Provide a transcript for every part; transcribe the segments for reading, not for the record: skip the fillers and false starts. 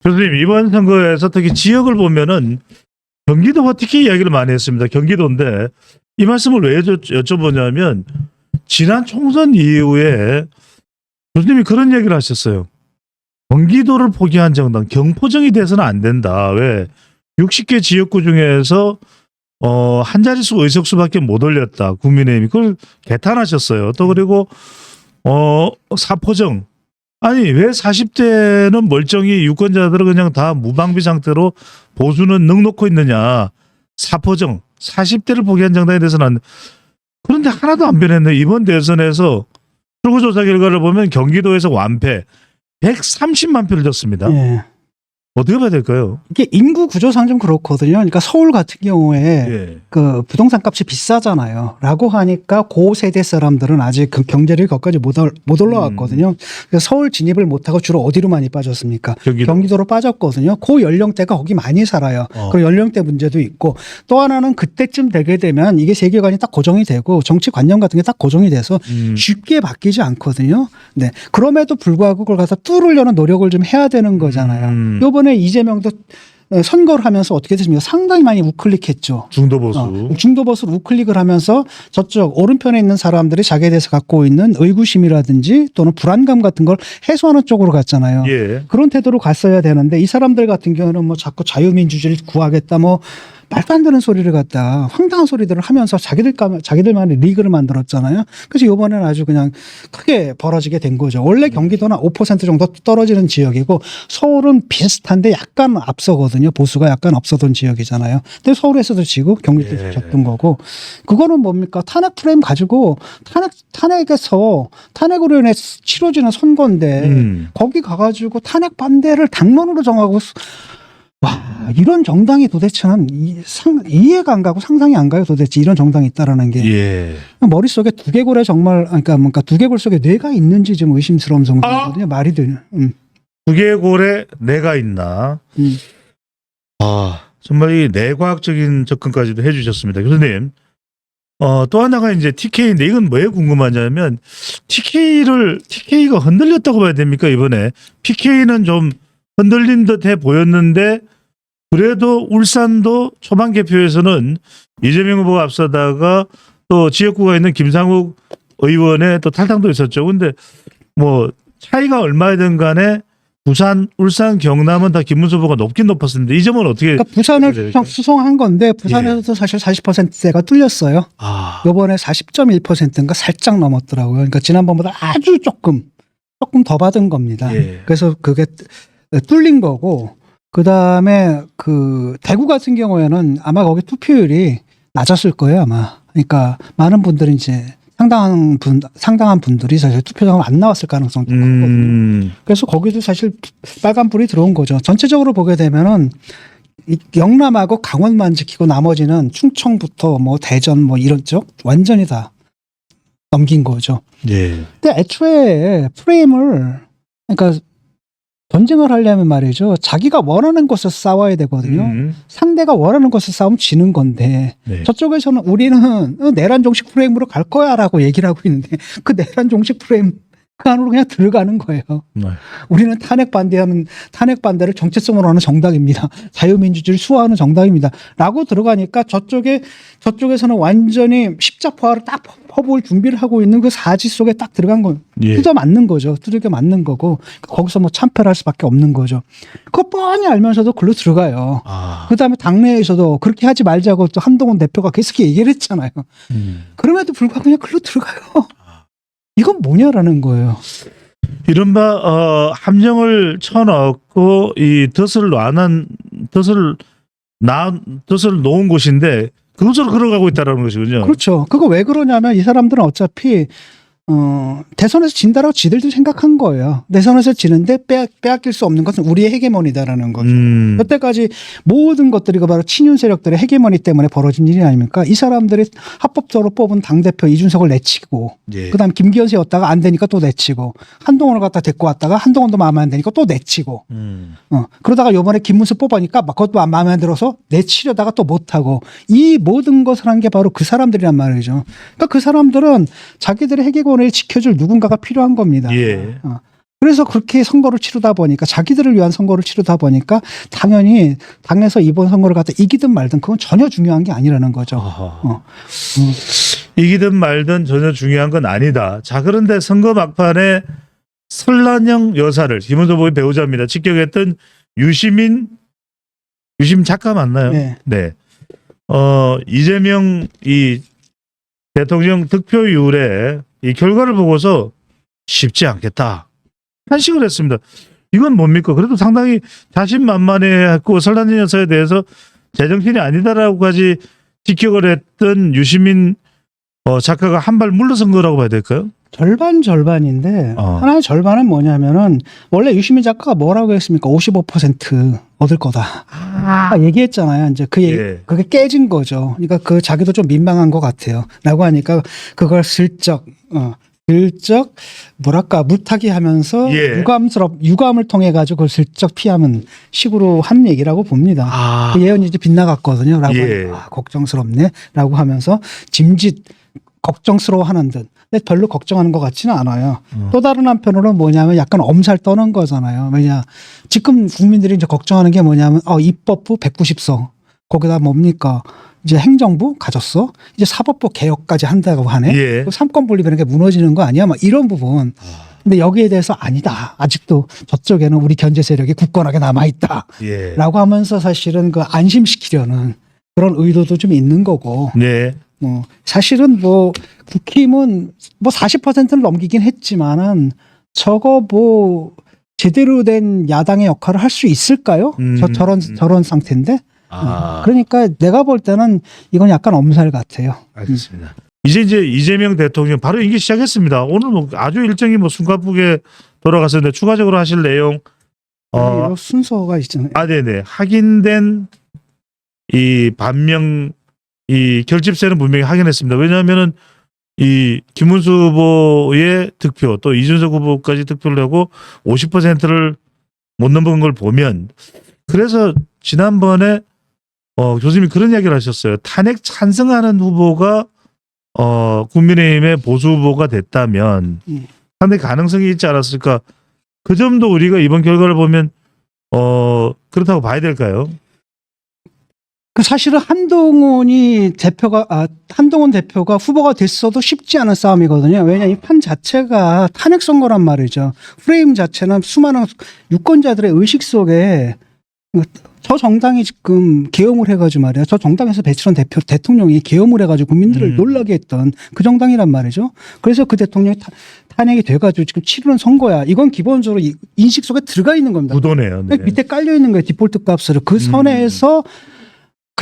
교수님, 이번 선거에서 특히 지역을 보면은 경기도와 특히 이야기를 많이 했습니다. 경기도인데 이 말씀을 왜 여쭤보냐면 지난 총선 이후에 교수님이 그런 얘기를 하셨어요. 경기도를 포기한 정당, 경포정이 돼서는 안 된다. 왜? 60개 지역구 중에서 한 자릿수 의석수밖에 못 올렸다. 국민의힘이 그걸 개탄하셨어요. 또 그리고 사포정. 아니 왜 40대는 멀쩡히 유권자들은 그냥 다 무방비 상태로 보수는 넉놓고 있느냐. 사포정. 40대를 포기한 정당에 대해서는 안. 그런데 하나도 안 변했네. 이번 대선에서 출구조사 결과를 보면 경기도에서 완패 130만 표를 줬습니다. 예. 어떻게 봐야 될까요? 이게 인구 구조상 좀 그렇거든요. 그러니까 서울 같은 경우에 예. 그 부동산 값이 비싸잖아요. 라고 하니까 고 세대 사람들은 아직 그 경제력이 거기까지 못 올라왔거든요. 그래서 서울 진입을 못하고 주로 어디로 많이 빠졌습니까? 경기도로 빠졌거든요. 고 연령대가 거기 많이 살아요. 그리고 연령대 문제도 있고 또 하나는 그때쯤 되게 되면 이게 세계관이 딱 고정이 되고 정치 관념 같은 게 딱 고정이 돼서 쉽게 바뀌지 않거든요. 네. 그럼에도 불구하고 그걸 갖다 뚫으려는 노력을 좀 해야 되는 거잖아요. 이번에 이재명도 선거를 하면서 어떻게 됐습니까? 상당히 많이 우클릭했죠. 중도 보수. 중도 보수를 우클릭을 하면서 저쪽 오른편에 있는 사람들이 자기에 대해서 갖고 있는 의구심이라든지 또는 불안감 같은 걸 해소하는 쪽으로 갔잖아요. 예. 그런 태도로 갔어야 되는데 이 사람들 같은 경우는 뭐 자꾸 자유민주주의를 구하겠다 뭐 말도 안 되는 소리를 갖다 황당한 소리들을 하면서 자기들만의 리그를 만들었잖아요. 그래서 이번에는 아주 그냥 크게 벌어지게 된 거죠. 원래 경기도는 5% 정도 떨어지는 지역이고 서울은 비슷한데 약간 앞서거든요. 보수가 약간 앞서던 지역이잖아요. 근데 서울에서도 지고 경기도에서 예. 졌던 거고 그거는 뭡니까? 탄핵 프레임 가지고 탄핵으로 인해 치러지는 선거인데 거기 가가지고 탄핵 반대를 당론으로 정하고 와, 이런 정당이 도대체는 이해가 안 가고 상상이 안 가요. 도대체 이런 정당이 있다라는 게. 예. 머릿속에 두개골에 정말, 그러니까 뭔가 두개골 속에 뇌가 있는지 좀 의심스러운 정도거든요. 말이 되는. 두개골에 뇌가 있나. 정말 이 뇌과학적인 접근까지도 해주셨습니다. 교수님. 또 하나가 이제 TK인데 이건 왜 궁금하냐면 TK가 흔들렸다고 봐야 됩니까? 이번에. PK는 좀 흔들린 듯해 보였는데 그래도 울산도 초반 개표에서는 이재명 후보가 앞서다가 또 지역구가 있는 김상욱 의원의 또 탈당도 있었죠. 근데 뭐 차이가 얼마든 간에 부산, 울산, 경남은 다 김문수 후보가 높긴 높았습니다. 이 점은 어떻게? 그러니까 부산을 수성한 건데 부산에서도 사실 40%대가 뚫렸어요. 이번에 40.1%인가 살짝 넘었더라고요. 그러니까 지난번보다 아주 조금 더 받은 겁니다. 예. 그래서 그게 뚫린 거고 그다음에 그 대구 같은 경우에는 아마 거기 투표율이 낮았을 거예요 아마. 그러니까 많은 분들이 이제 상당한 분들이 사실 투표장을 안 나왔을 가능성도 크거든요. 그래서 거기도 사실 빨간불이 들어온 거죠. 전체적으로 보게 되면은 영남하고 강원만 지키고 나머지는 충청부터 뭐 대전 뭐 이런 쪽 완전히 다 넘긴 거죠. 예. 근데 애초에 프레임을 그러니까 전쟁을 하려면 말이죠. 자기가 원하는 것을 싸워야 되거든요. 상대가 원하는 것을 싸우면 지는 건데 네. 저쪽에서는 우리는 내란 종식 프레임으로 갈 거야 라고 얘기를 하고 있는데 그 내란 종식 프레임 그 안으로 그냥 들어가는 거예요. 네. 우리는 탄핵 반대를 정체성으로 하는 정당입니다. 자유민주주의를 수호하는 정당입니다. 라고 들어가니까 저쪽에서는 완전히 십자포화를 딱 퍼부을 준비를 하고 있는 그 사지 속에 딱 들어간 거. 예. 뜯어 맞는 거죠. 두들겨 맞는 거고 거기서 뭐 참패를 할 수밖에 없는 거죠. 그거 뻔히 알면서도 글로 들어가요. 그다음에 당내에서도 그렇게 하지 말자고 또 한동훈 대표가 계속 얘기를 했잖아요. 그럼에도 불구하고 그냥 글로 들어가요. 이건 뭐냐라는 거예요. 이른바 함정을 쳐넣고 이 덫을 놓은 곳인데 그곳으로 걸어가고 있다는 것이군요. 그렇죠. 그거 왜 그러냐면 이 사람들은 어차피 대선에서 진다라고 지들도 생각한 거예요. 대선에서 지는데 빼앗길 수 없는 것은 우리의 헤게모니다라는 거죠. 여태까지 모든 것들이 바로 친윤 세력들의 헤게모니 때문에 벌어진 일이 아닙니까? 이 사람들이 합법적으로 뽑은 당대표 이준석을 내치고 예. 그다음 김기현 세웠다가 안 되니까 또 내치고 한동훈을 갖다 데리고 왔다가 한동훈도 마음에 안 드니까 또 내치고 그러다가 요번에 김문수 뽑으니까 막 그것도 마음에 안 들어서 내치려다가 또 못하고 이 모든 것을 한 게 바로 그 사람들이란 말이죠. 그러니까 그 사람들은 자기들의 헤게모니를 지켜줄 누군가가 필요한 겁니다. 예. 그래서 그렇게 선거를 치르다 보니까 자기들을 위한 선거를 치르다 보니까 당연히 당에서 이번 선거를 갖다 이기든 말든 그건 전혀 중요한 게 아니라는 거죠. 아하. 이기든 말든 전혀 중요한 건 아니다. 자, 그런데 선거 막판에 설란영 여사를 김은수 후보의 배우자입니다. 직격했던 유시민 작가 맞나요? 네. 네. 이재명 이 대통령 득표율에 이 결과를 보고서 쉽지 않겠다. 탄식을 했습니다. 이건 뭡니까? 그래도 상당히 자신만만해했고 설란영 여사에 대해서 제정신이 아니다라고까지 직격을 했던 유시민 작가가 한 발 물러선 거라고 봐야 될까요? 절반인데 하나의 절반은 뭐냐면은 원래 유시민 작가가 뭐라고 했습니까? 55% 얻을 거다. 아까 얘기했잖아요. 이제 예. 그게 깨진 거죠. 그러니까 그 자기도 좀 민망한 것 같아요. 라고 하니까 그걸 슬쩍 뭐랄까 물타기 하면서 예. 유감을 통해 가지고 그걸 슬쩍 피하는 식으로 한 얘기라고 봅니다. 그 예언이 이제 빗나갔거든요. 라고 예. 하니까 걱정스럽네. 라고 하면서 짐짓 걱정스러워 하는 듯. 근데 별로 걱정하는 것 같지는 않아요. 또 다른 한편으로는 뭐냐면 약간 엄살 떠는 거잖아요. 왜냐. 지금 국민들이 이제 걱정하는 게 뭐냐면, 입법부 190석. 거기다 뭡니까? 이제 행정부 가졌어. 이제 사법부 개혁까지 한다고 하네. 예. 삼권 분립이라는 게 무너지는 거 아니야? 막 이런 부분. 근데 여기에 대해서 아니다. 아직도 저쪽에는 우리 견제 세력이 굳건하게 남아있다. 예. 라고 하면서 사실은 그 안심시키려는 그런 의도도 좀 있는 거고. 네. 사실은 국힘은 40%를 넘기긴 했지만은 저거 제대로 된 야당의 역할을 할 수 있을까요? 저런 상태인데. 그러니까 내가 볼 때는 이건 약간 엄살 같아요. 알겠습니다. 이제 이재명 대통령 바로 임기 시작했습니다. 오늘 아주 일정이 숨가쁘게 돌아갔었는데 추가적으로 하실 내용 이런 순서가 있잖아요. 네네. 확인된 이 반명 이 결집세는 분명히 확인했습니다. 왜냐하면은 이 김문수 후보의 득표 또 이준석 후보까지 득표를 하고 50%를 못 넘은 걸 보면 그래서 지난번에 교수님이 그런 이야기를 하셨어요. 탄핵 찬성하는 후보가 국민의힘의 보수 후보가 됐다면 탄핵 가능성이 있지 않았을까? 그 점도 우리가 이번 결과를 보면 그렇다고 봐야 될까요? 사실은 한동훈 대표가 후보가 됐어도 쉽지 않은 싸움이거든요. 왜냐 이 판 자체가 탄핵 선거란 말이죠. 프레임 자체는 수많은 유권자들의 의식 속에 저 정당이 지금 계엄을 해가지고 말이야. 저 정당에서 배출한 대통령이 계엄을 해가지고 국민들을 놀라게 했던 그 정당이란 말이죠. 그래서 그 대통령이 탄핵이 돼가지고 지금 치르는 선거야. 이건 기본적으로 인식 속에 들어가 있는 겁니다. 무도네요. 네. 밑에 깔려 있는 거예요. 디폴트 값으로. 그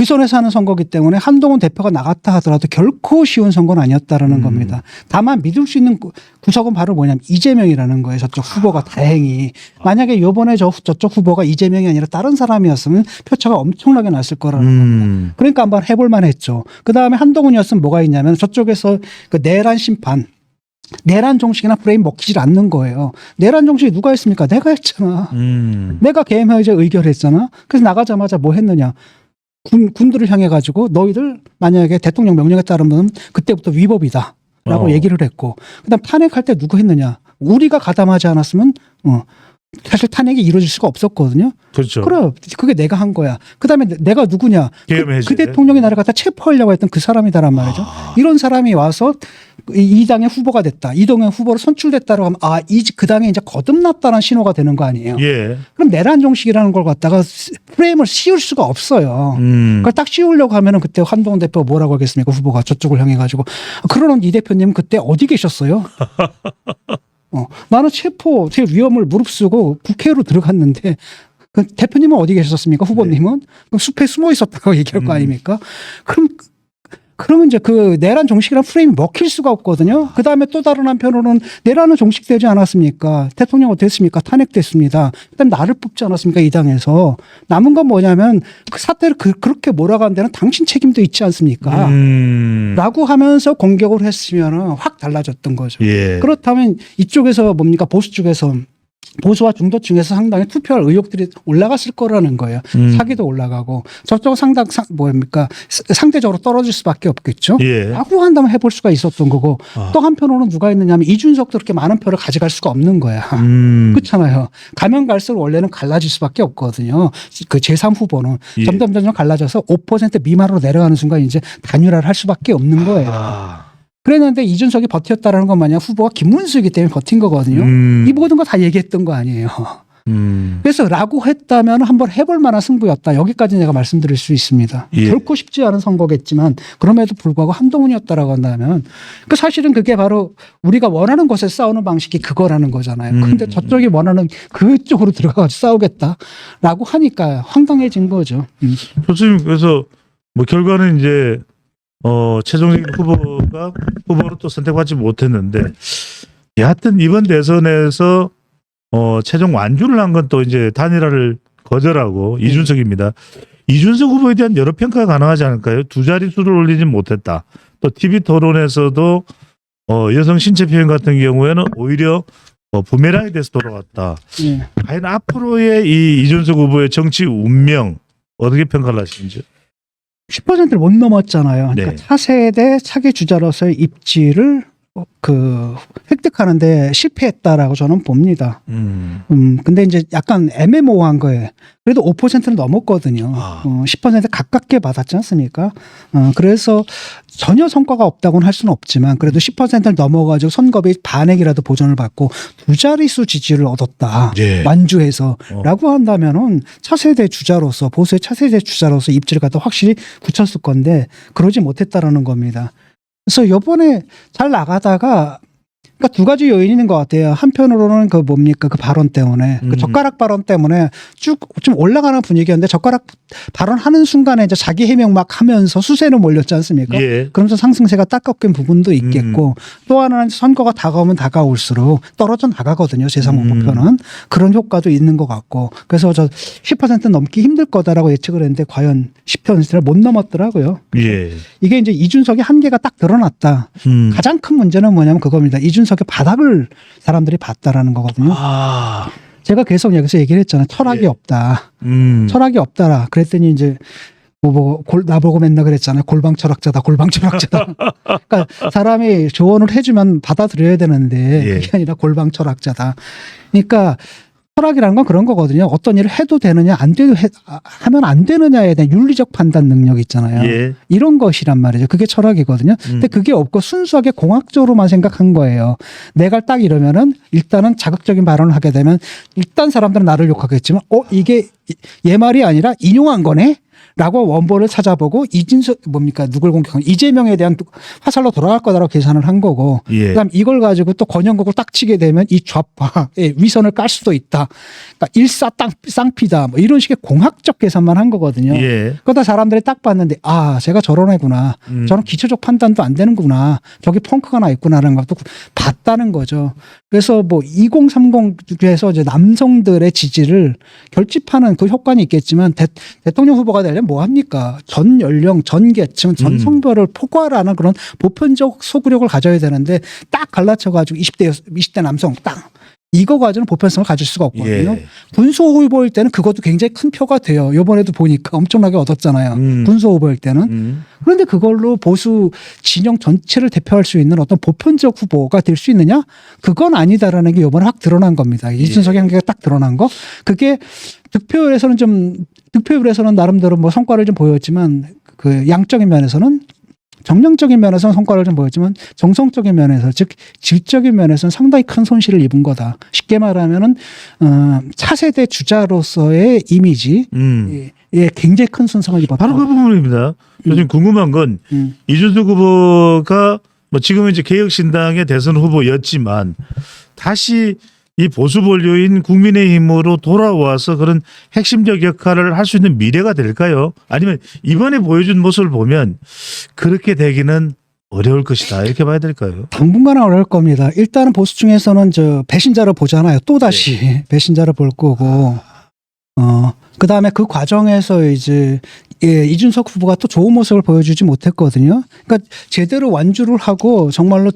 선에서 하는 선거기 때문에 한동훈 대표가 나갔다 하더라도 결코 쉬운 선거는 아니었다라는 겁니다. 다만 믿을 수 있는 구석은 바로 뭐냐면 이재명이라는 거예요. 저쪽 후보가 다행히. 만약에 이번에 저쪽 후보가 이재명이 아니라 다른 사람이었으면 표차가 엄청나게 났을 거라는 겁니다. 그러니까 한번 해볼 만했죠. 그다음에 한동훈이었으면 뭐가 있냐면 저쪽에서 그 내란 심판. 내란 정식이나 프레임 먹히질 않는 거예요. 내란 정식이 누가 했습니까? 내가 했잖아. 내가 계엄해제 의결했잖아. 그래서 나가자마자 뭐 했느냐. 군들을 향해 가지고 너희들 만약에 대통령 명령에 따르면 그때부터 위법이다 라고 얘기를 했고 그다음 탄핵할 때 누구 했느냐 우리가 가담하지 않았으면 사실 탄핵이 이루어질 수가 없었거든요. 그렇죠. 그래 그게 내가 한 거야. 그다음에 내가 누구냐 그 대통령이 나를 갖다 체포하려고 했던 그 사람이다란 말이죠. 이런 사람이 와서 이 당의 후보가 됐다. 이 당의 후보로 선출됐다고 하면 그 당에 이제 거듭났다는 신호가 되는 거 아니에요. 예. 그럼 내란 정식이라는 걸 갖다가 프레임을 씌울 수가 없어요. 그걸 딱 씌우려고 하면은 그때 한동훈 대표가 뭐라고 하겠습니까? 후보가 저쪽을 향해 가지고 그러는 이 대표님 그때 어디 계셨어요? 나는 제 위험을 무릅쓰고 국회로 들어갔는데 그 대표님은 어디 계셨습니까? 후보님은? 그럼 숲에 숨어 있었다고 얘기할 거 아닙니까? 그러면 이제 그 내란 종식이란 프레임이 먹힐 수가 없거든요. 그 다음에 또 다른 한편으로는 내란은 종식되지 않았습니까? 대통령 어땠습니까? 탄핵됐습니다. 그다음 나를 뽑지 않았습니까? 이 당에서. 남은 건 뭐냐면 그 사태를 그렇게 몰아간 데는 당신 책임도 있지 않습니까? 라고 하면서 공격을 했으면 확 달라졌던 거죠. 예. 그렇다면 이쪽에서 뭡니까? 보수 쪽에서 보수와 중도층에서 상당히 투표할 의욕들이 올라갔을 거라는 거예요. 사기도 올라가고 저쪽 상대적으로 떨어질 수밖에 없겠죠. 예. 라고 한다면 해볼 수가 있었던 거고 또 한편으로는 누가 있느냐면 이준석도 그렇게 많은 표를 가져갈 수가 없는 거야. 그렇잖아요. 가면 갈수록 원래는 갈라질 수밖에 없거든요. 그 제3후보는 예. 점점 갈라져서 5% 미만으로 내려가는 순간 이제 단일화를 할 수밖에 없는 거예요. 그랬는데 이준석이 버텼다라는 건 마냥 후보가 김문수이기 때문에 버틴 거거든요. 이 모든 거 다 얘기했던 거 아니에요. 그래서 라고 했다면 한번 해볼 만한 승부였다. 여기까지 내가 말씀드릴 수 있습니다. 예. 결코 쉽지 않은 선거겠지만 그럼에도 불구하고 한동훈이었다라고 한다면 그 사실은 그게 바로 우리가 원하는 것에 싸우는 방식이 그거라는 거잖아요. 근데 저쪽이 원하는 그쪽으로 들어가서 싸우겠다라고 하니까 황당해진 거죠. 교수님 그래서 뭐 결과는 이제 최종적인 후보로 또 선택받지 못했는데 여하튼 이번 대선에서 최종 완주를 한 건 또 이제 단일화를 거절하고 이준석입니다. 이준석 후보에 대한 여러 평가가 가능하지 않을까요? 두 자릿수를 올리진 못했다. 또 TV 토론에서도 여성 신체 표현 같은 경우에는 오히려 부메랑이 돼서 돌아갔다. 과연 앞으로의 이 이준석 후보의 정치 운명 어떻게 평가를 하시는지? 10%를 못 넘었잖아요. 그러니까 네. 차세대 차기 주자로서의 입지를 획득하는데 실패했다라고 저는 봅니다. 근데 이제 약간 애매모호한 거예요. 그래도 5%는 넘었거든요. 10% 가깝게 받았지 않습니까? 그래서 전혀 성과가 없다고는 할 수는 없지만 그래도 10%를 넘어가지고 선거비 반액이라도 보전을 받고 두 자릿수 지지를 얻었다. 예. 완주해서라고 한다면은 차세대 주자로서 보수의 차세대 주자로서 입지를 갖다 확실히 굳혔을 건데 그러지 못했다라는 겁니다. 그래서 이번에 잘 나가다가 그러니까 두 가지 요인이 있는 것 같아요. 한편으로는 그 발언 때문에 그 젓가락 발언 때문에 쭉 좀 올라가는 분위기였는데 젓가락 발언하는 순간에 이제 자기 해명 막 하면서 수세로 몰렸지 않습니까? 예. 그러면서 상승세가 딱 꺾인 부분도 있겠고 또 하나는 선거가 다가오면 다가올수록 떨어져 나가거든요. 제3후보표는 그런 효과도 있는 것 같고 그래서 저 10% 넘기 힘들 거다라고 예측을 했는데 과연 10%를 못 넘었더라고요. 예. 이게 이제 이준석의 한계가 딱 드러났다. 가장 큰 문제는 뭐냐면 그겁니다. 이준석의 바닥을 사람들이 봤다라는 거거든요. 제가 계속 여기서 얘기를 했잖아요. 철학이 예. 없다. 철학이 없다라. 그랬더니 이제 나보고 맨날 그랬잖아요. 골방 철학자다. 골방 철학자다. 그러니까 사람이 조언을 해주면 받아들여야 되는데 예. 그게 아니라 골방 철학자다. 그러니까 철학이라는 건 그런 거거든요. 어떤 일을 해도 되느냐 안 돼도 하면 안 되느냐에 대한 윤리적 판단 능력 있잖아요. 예. 이런 것이란 말이죠. 그게 철학이거든요. 근데 그게 없고 순수하게 공학적으로만 생각한 거예요. 내가 딱 이러면은 일단은 자극적인 발언을 하게 되면 일단 사람들은 나를 욕하겠지만 이게 얘 말이 아니라 인용한 거네? 라고 원본을 찾아보고 누굴 공격한 이재명에 대한 화살로 돌아갈 거다라고 계산을 한 거고 예. 그다음 이걸 가지고 또 권영국을 딱 치게 되면 이 좌파의 위선을 깔 수도 있다. 그러니까 일사쌍피다. 뭐 이런 식의 공학적 계산만 한 거거든요. 예. 그러다 사람들이 딱 봤는데 제가 저런 애구나. 저런 기초적 판단도 안 되는구나. 저기 펑크가 나 있구나라는 것도 봤다는 거죠. 그래서 2030에서 이제 남성들의 지지를 결집하는 그 효과는 있겠지만 대통령 후보가 되려면 뭐 합니까? 전 연령, 전 계층, 전 성별을 포괄하는 그런 보편적 소구력을 가져야 되는데 딱 갈라쳐가지고 20대 남성 딱 이거 가지고는 보편성을 가질 수가 없거든요. 예. 군소 후보일 때는 그것도 굉장히 큰 표가 돼요. 이번에도 보니까 엄청나게 얻었잖아요. 군소 후보일 때는. 그런데 그걸로 보수 진영 전체를 대표할 수 있는 어떤 보편적 후보가 될 수 있느냐? 그건 아니다라는 게 이번에 확 드러난 겁니다. 이준석의 한계가 딱 드러난 거. 그게 득표율에서는 나름대로 성과를 좀 보였지만 그 양적인 면에서는 정량적인 면에서는 성과를 좀 보였지만 정성적인 면에서 즉 질적인 면에서는 상당히 큰 손실을 입은 거다. 쉽게 말하면은 차세대 주자로서의 이미지 예, 굉장히 큰 손상을 입었다. 바로 그 부분입니다. 요즘 궁금한 건 이준석 후보가 지금은 이제 개혁신당의 대선 후보였지만 다시 이 보수 본류인 국민의힘으로 돌아와서 그런 핵심적 역할을 할 수 있는 미래가 될까요? 아니면 이번에 보여준 모습을 보면 그렇게 어려울 것이다 이렇게 봐야 될까요? 당분간은 어려울 겁니다. 일단은 보수 중에서는 배신자를 보잖아요. 또다시 배신자를 볼 거고 그다음에 그 과정에서 이제 이준석 후보가 또 좋은 모습을 보여주지 못했거든요. 그러니까 제대로 완주를 하고 정말로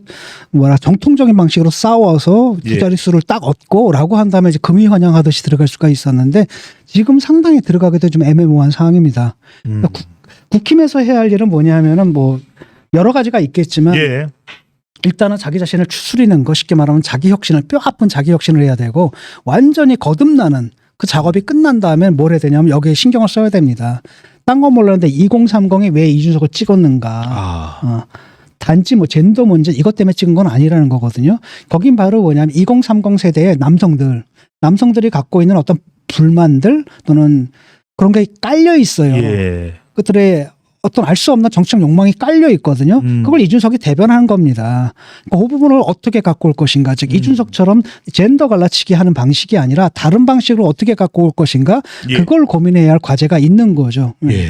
정통적인 방식으로 싸워서 두 예. 자릿수를 딱 얻고라고 한 다음에 이제 금이 환영하듯이 들어갈 수가 있었는데 지금 상당히 들어가기도 좀 애매모호한 상황입니다. 그러니까 국힘에서 해야 할 일은 뭐냐면은 뭐 여러 가지가 있겠지만 예. 일단은 자기 자신을 추스리는 거, 쉽게 말하면 자기 혁신을, 뼈 아픈 자기 혁신을 해야 되고 완전히 거듭나는 그 작업이 끝난 다음에 뭘 해야 되냐면 여기에 신경을 써야 됩니다. 딴 건 몰랐는데 2030이 왜 이준석을 찍었는가. 단지 뭐 젠더 문제 이것 때문에 찍은 건 아니라는 거거든요. 거긴 바로 뭐냐면 2030 세대의 남성들이 갖고 있는 어떤 불만들 또는 그런 게 깔려 있어요. 예. 그들의 어떤 알 수 없는 정치적 욕망이 깔려 있거든요. 그걸 이준석이 대변하는 겁니다. 그 부분을 어떻게 갖고 올 것인가. 즉 이준석처럼 젠더 갈라치기 하는 방식이 아니라 다른 방식으로 어떻게 갖고 올 것인가. 예. 그걸 고민해야 할 과제가 있는 거죠. 예.